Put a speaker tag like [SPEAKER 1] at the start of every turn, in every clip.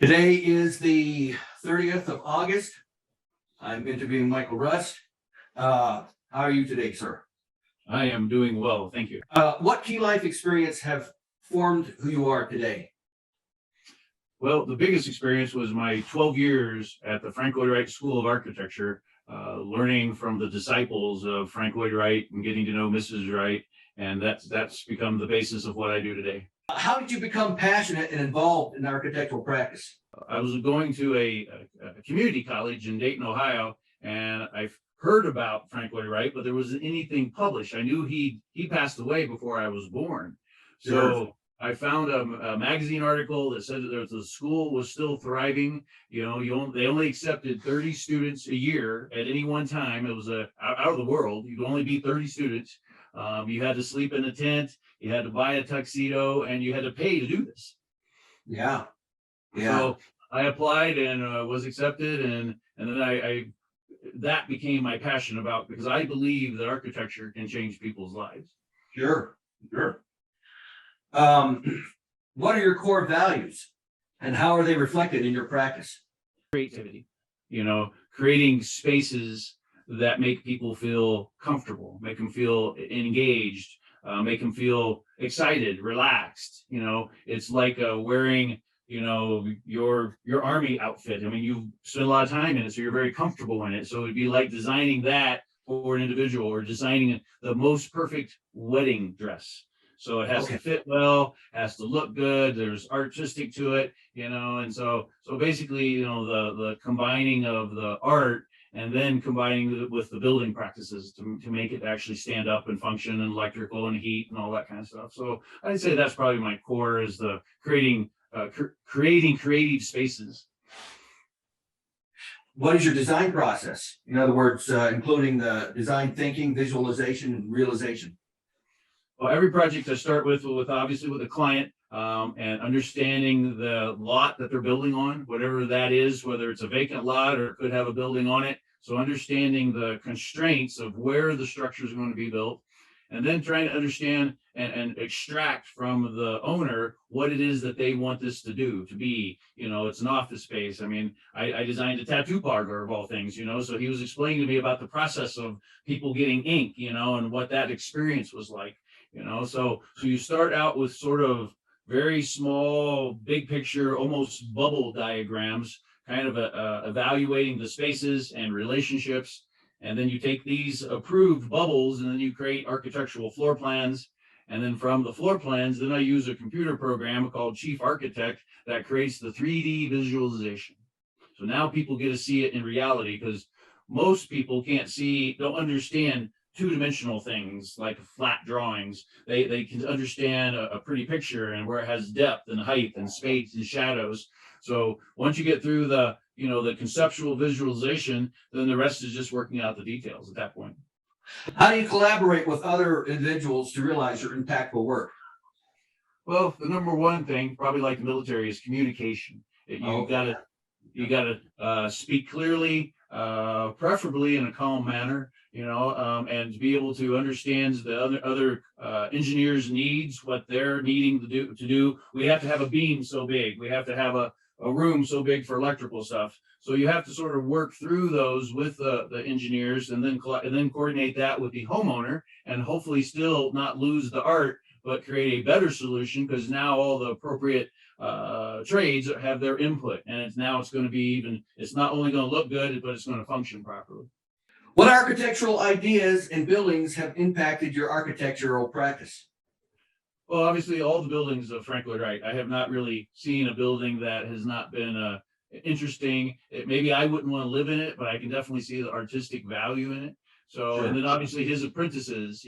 [SPEAKER 1] Today is the 30th of August. I'm interviewing Michael Rust. How are you today, sir?
[SPEAKER 2] I am doing well, thank you.
[SPEAKER 1] What key life experience have formed who you are today?
[SPEAKER 2] Well, the biggest experience was my 12 years at the Frank Lloyd Wright School of Architecture, learning from the disciples of Frank Lloyd Wright and getting to know Mrs. Wright, and that's become the basis of what I do today.
[SPEAKER 1] How did you become passionate and involved in architectural practice?
[SPEAKER 2] I was going to a community college in Dayton, Ohio, and I've heard about Frank Lloyd Wright, but there wasn't anything published. I knew he passed away before I was born. So
[SPEAKER 1] Sure.
[SPEAKER 2] I found a magazine article that said that the school was still thriving. You know, they only accepted 30 students a year at any one time. It was out of the world. You could only be 30 students. You had to sleep in a tent. You had to buy a tuxedo, and you had to pay to do this.
[SPEAKER 1] Yeah.
[SPEAKER 2] So I applied and was accepted, and then I that became my passion about, because I believe that architecture can change people's lives.
[SPEAKER 1] Sure. What are your core values and how are they reflected in your practice?
[SPEAKER 2] Creativity, creating spaces that make people feel comfortable, make them feel engaged, make them feel excited, relaxed. It's like wearing your army outfit. I mean, you spend a lot of time in it, so you're very comfortable in it. So it'd be like designing that for an individual, or designing the most perfect wedding dress. So it has to fit well, has to look good. There's artistic to it, and so basically, the combining of the art and then combining it with the building practices to make it actually stand up and function, and electrical and heat and all that kind of stuff. So I'd say that's probably my core, is the creating creative spaces.
[SPEAKER 1] What is your design process? In other words, including the design thinking, visualization, and realization.
[SPEAKER 2] Well, every project I start with obviously with a client, and understanding the lot that they're building on, whatever that is, whether it's a vacant lot or it could have a building on it. So understanding the constraints of where the structure is going to be built, and then trying to understand and extract from the owner what it is that they want this to be. It's an office space. I mean, I designed a tattoo parlor of all things, so he was explaining to me about the process of people getting ink, and what that experience was like. So you start out with sort of very small, big picture, almost bubble diagrams, kind of evaluating the spaces and relationships. And then you take these approved bubbles and then you create architectural floor plans. And then from the floor plans, then I use a computer program called Chief Architect that creates the 3D visualization. So now people get to see it in reality, because most people don't understand two-dimensional things like flat drawings. They can understand a pretty picture and where it has depth and height and space and shadows. So once you get through the conceptual visualization, then the rest is just working out the details at that point.
[SPEAKER 1] How do you collaborate with other individuals to realize your impactful work?
[SPEAKER 2] Well, the number one thing, probably like the military, is communication. You gotta speak clearly, preferably in a calm manner, and to be able to understand the other engineers' needs, what they're needing to do. We have to have a beam so big. We have to have a room so big for electrical stuff. So you have to sort of work through those with the engineers, and then coordinate that with the homeowner, and hopefully still not lose the art, but create a better solution, because now all the appropriate trades have their input, and it's going to be it's not only going to look good, but it's going to function properly.
[SPEAKER 1] What architectural ideas and buildings have impacted your architectural practice?
[SPEAKER 2] Well, obviously all the buildings of Frank Lloyd Wright. I have not really seen a building that has not been interesting. Maybe I wouldn't want to live in it, but I can definitely see the artistic value in it. So,
[SPEAKER 1] Sure.
[SPEAKER 2] And then obviously his apprentices,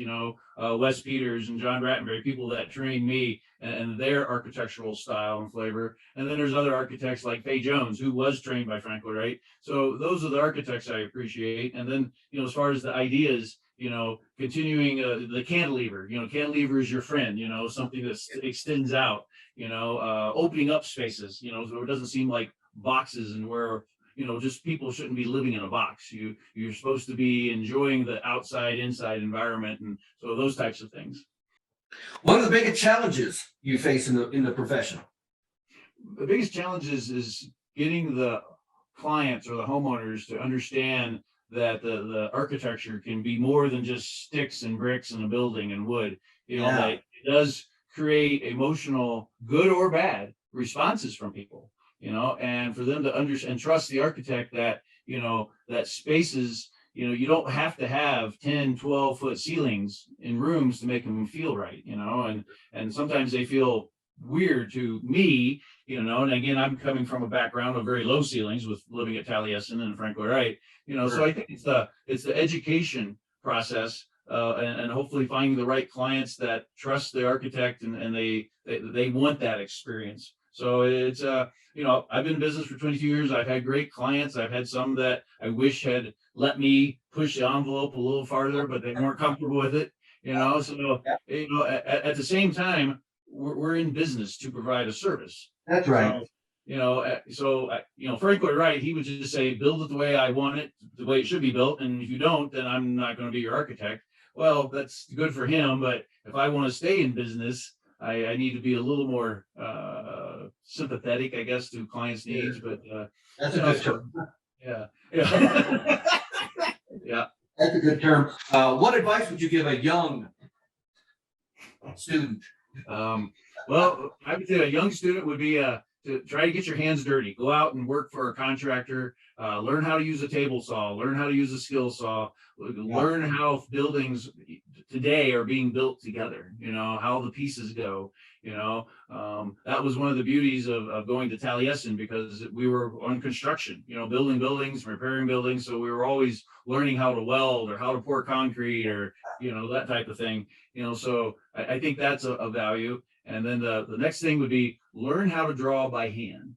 [SPEAKER 2] Wes Peters and John Rattenberry, people that trained me and their architectural style and flavor. And then there's other architects like Fay Jones, who was trained by Frank Lloyd Wright. So those are the architects I appreciate. And then, as far as the ideas, continuing the cantilever, cantilever is your friend, something that extends out, opening up spaces, so it doesn't seem like boxes, and where just people shouldn't be living in a box. You're supposed to be enjoying the outside inside environment, and so those types of things.
[SPEAKER 1] What are the biggest challenges you face in the profession?
[SPEAKER 2] the biggest challenge is getting the clients or the homeowners to understand that the architecture can be more than just sticks and bricks and a building and wood.
[SPEAKER 1] Yeah.
[SPEAKER 2] That it does create emotional, good or bad, responses from people, and for them to understand and trust the architect that, that spaces, you don't have to have 10, 12-foot ceilings in rooms to make them feel right, and sometimes they feel weird to me, and again, I'm coming from a background of very low ceilings with living at Taliesin and Frank Lloyd Wright, so I think it's the education process, and hopefully finding the right clients that trust the architect and they want that experience. So it's I've been in business for 22 years. I've had great clients. I've had some that I wish had let me push the envelope a little farther, but they weren't comfortable with it. So at the same time, we're in business to provide a service.
[SPEAKER 1] That's right.
[SPEAKER 2] Frank Lloyd Wright, he would just say, build it the way I want it, the way it should be built. And if you don't, then I'm not going to be your architect. Well, that's good for him. But if I want to stay in business, I need to be a little more sympathetic, I guess, to clients' needs. But
[SPEAKER 1] that's a good term.
[SPEAKER 2] Yeah. Yeah.
[SPEAKER 1] That's a good term. What advice would you give a young student?
[SPEAKER 2] Well, I would say a young student would be to try to get your hands dirty. Go out and work for a contractor. Learn how to use a table saw. Learn how to use a skill saw. Learn how buildings today are being built together. How the pieces go. That was one of the beauties of going to Taliesin, because we were on construction. Building buildings, repairing buildings. So we were always learning how to weld or how to pour concrete or that type of thing. So I think that's a value. And then the next thing would be learn how to draw by hand,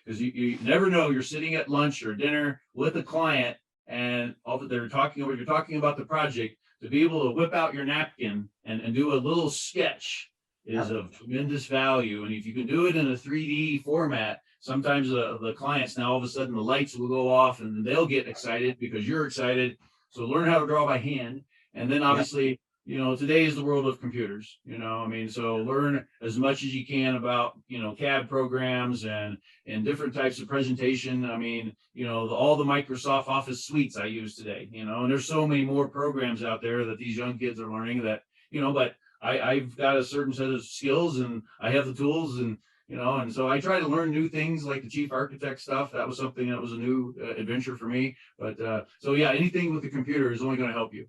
[SPEAKER 2] because you never know. You're sitting at lunch or dinner with a client, and you're talking about the project. To be able to whip out your napkin and do a little sketch is of tremendous value. And if you can do it in a 3D format, sometimes the clients, now all of a sudden the lights will go off and they'll get excited because you're excited. So learn how to draw by hand. And then obviously, today is the world of computers, so learn as much as you can about, CAD programs and different types of presentation. All the Microsoft Office suites I use today, and there's so many more programs out there that these young kids are learning that, but I've got a certain set of skills and I have the tools and so I try to learn new things like the chief architect stuff. That was something that was a new adventure for me. But anything with the computer is only going to help you.